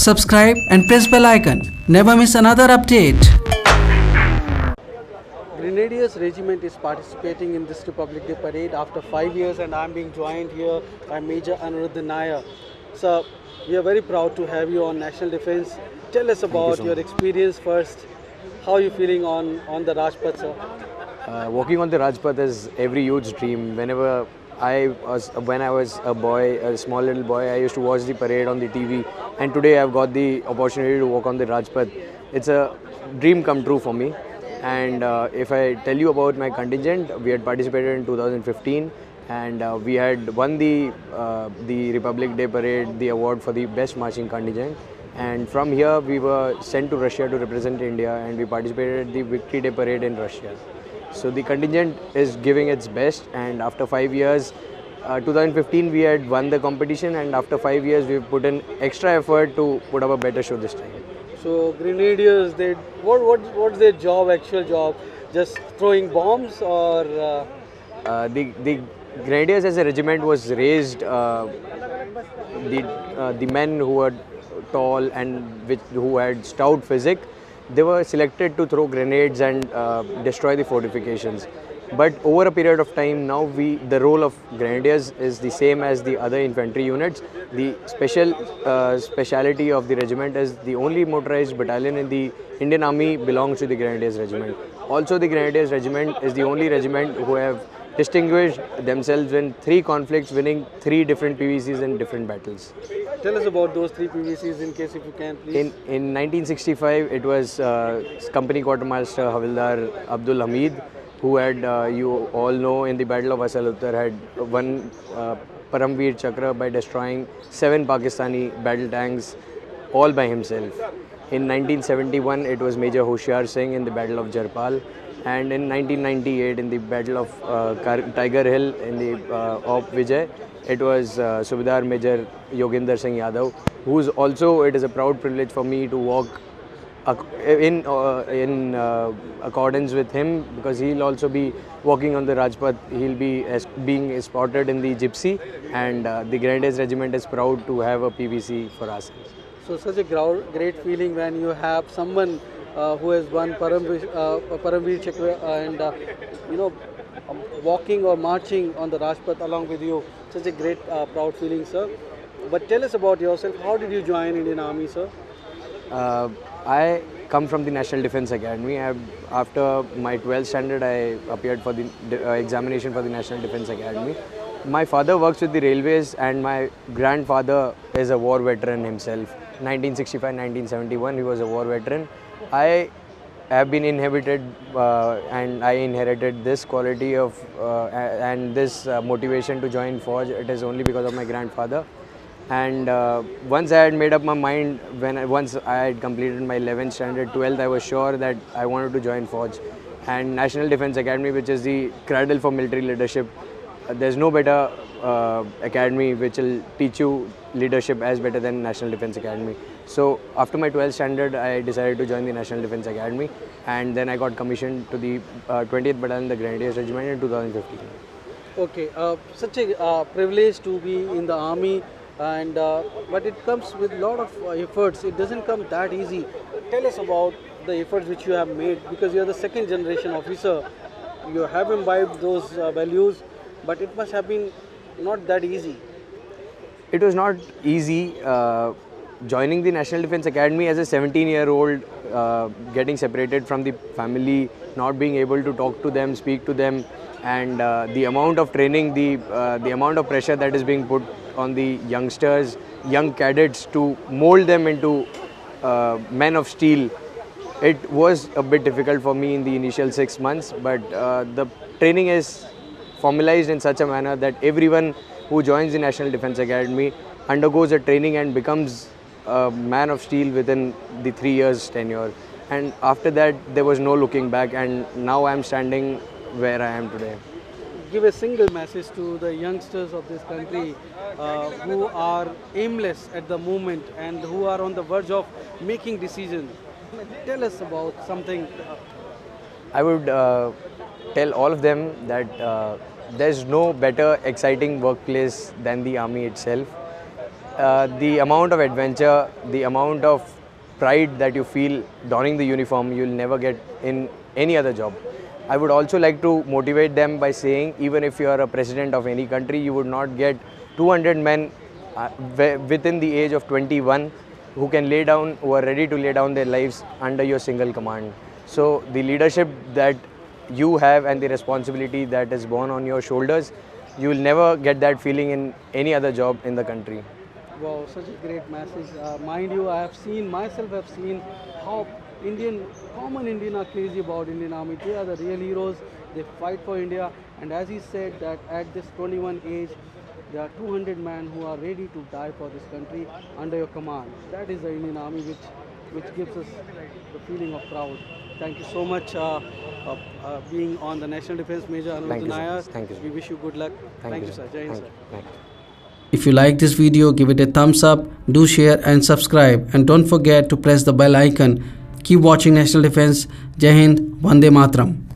subscribe and press bell icon. Never miss another update. Grenadiers Regiment is participating in this Republic Day parade after 5 years, and I'm being joined here by Major Anuruddha Nair. Sir, we are very proud to have you on National Defence. Tell us about your experience first. How are you feeling on the Rajpath, sir? Walking on the Rajpath is every youth's dream. When I was a boy, a small little boy, I used to watch the parade on the TV, and today I've got the opportunity to walk on the Rajpath. It's a dream come true for me. And if I tell you about my contingent, we had participated in 2015, and we had won the Republic Day parade, the award for the best marching contingent. And from here, we were sent to Russia to represent India, and we participated in the Victory Day parade in Russia. So the contingent is giving its best, and after 5 years, 2015 we had won the competition, and after 5 years we've put in extra effort to put up a better show this time. So Grenadiers, what's their job, actual job? Just throwing bombs, or? The Grenadiers as a regiment was raised. The men who were tall and who had stout physique, they were selected to throw grenades and destroy the fortifications. But over a period of time, now the role of Grenadiers is the same as the other infantry units. The speciality of the regiment is the only motorized battalion in the Indian Army belongs to the Grenadiers Regiment. Also, the Grenadiers Regiment is the only regiment who have distinguished themselves in 3 conflicts, winning 3 different PVCs in different battles. Tell us about those 3 PVCs in case if you can, please. In 1965, it was Company Quartermaster Havildar Abdul Hamid, who had, you all know, in the Battle of Asal Uttar, had won Paramveer Chakra by destroying 7 Pakistani battle tanks all by himself. In 1971, it was Major Hoshiar Singh in the Battle of Jarpal. And in 1998, in the Battle of Tiger Hill in the Op Vijay, it was Subedar Major Yoginder Singh Yadav, who's also, it is a proud privilege for me to walk in accordance with him, because he'll also be walking on the Rajpath. He'll be being escorted in the Gypsy, and the Grenadiers Regiment is proud to have a PVC for us. So such a great feeling when you have someone who has won Paramveer Chakra and walking or marching on the Rajpath along with you. Such a great proud feeling, sir. But tell us about yourself. How did you join Indian Army, sir? I come from the National Defence Academy. After my 12th standard, I appeared for the examination for the National Defence Academy. My father works with the railways, and my grandfather is a war veteran himself. 1965-1971, he was a war veteran. I have been inherited and I inherited this quality of and this motivation to join Fauj. It is only because of my grandfather. And once I had made up my mind, once I had completed my 11th standard, 12th, I was sure that I wanted to join Fauj. And National Defence Academy, which is the cradle for military leadership, there's no better academy which will teach you leadership as better than National Defence Academy. So after my 12th standard, I decided to join the National Defence Academy, and then I got commissioned to the 20th Battalion, the Grenadiers Regiment, in 2015. Okay, such a privilege to be in the army, and but it comes with a lot of efforts. It doesn't come that easy. Tell us about the efforts which you have made, because you are the 2nd generation officer. You have imbibed those values, but it must have been not that easy. It was not easy joining the National Defence Academy as a 17-year-old, getting separated from the family, not being able to talk to them, speak to them, and the amount of training, the amount of pressure that is being put on the youngsters, young cadets, to mold them into men of steel. It was a bit difficult for me in the initial 6 months, but the training is formalized in such a manner that everyone who joins the National Defence Academy undergoes a training and becomes a man of steel within the 3 years tenure. And after that, there was no looking back, and now I am standing where I am today. Give a single message to the youngsters of this country who are aimless at the moment and who are on the verge of making decisions. Tell us about something. I would tell all of them that there's no better exciting workplace than the army itself. the amount of adventure, the amount of pride that you feel donning the uniform, you'll never get in any other job. I would also like to motivate them by saying, even if you are a president of any country, you would not get 200 men within the age of 21 who are ready to lay down their lives under your single command. So the leadership that you have and the responsibility that is borne on your shoulders, you will never get that feeling in any other job in the country. Wow, such a great message. Mind you, I have seen how common Indian are crazy about Indian Army. They are the real heroes. They fight for India. And as he said that at this 21 age, there are 200 men who are ready to die for this country under your command. That is the Indian Army which gives us the feeling of proud. Thank you so much being on the National Defence, Major Aniruddha Nair. Thank you, sir. We wish you good luck. Thank you, sir. Jai Hind, sir. Thank you. If you like this video, give it a thumbs up, do share and subscribe, and don't forget to press the bell icon. Keep watching National Defence. Jai Hind, Vande Matram.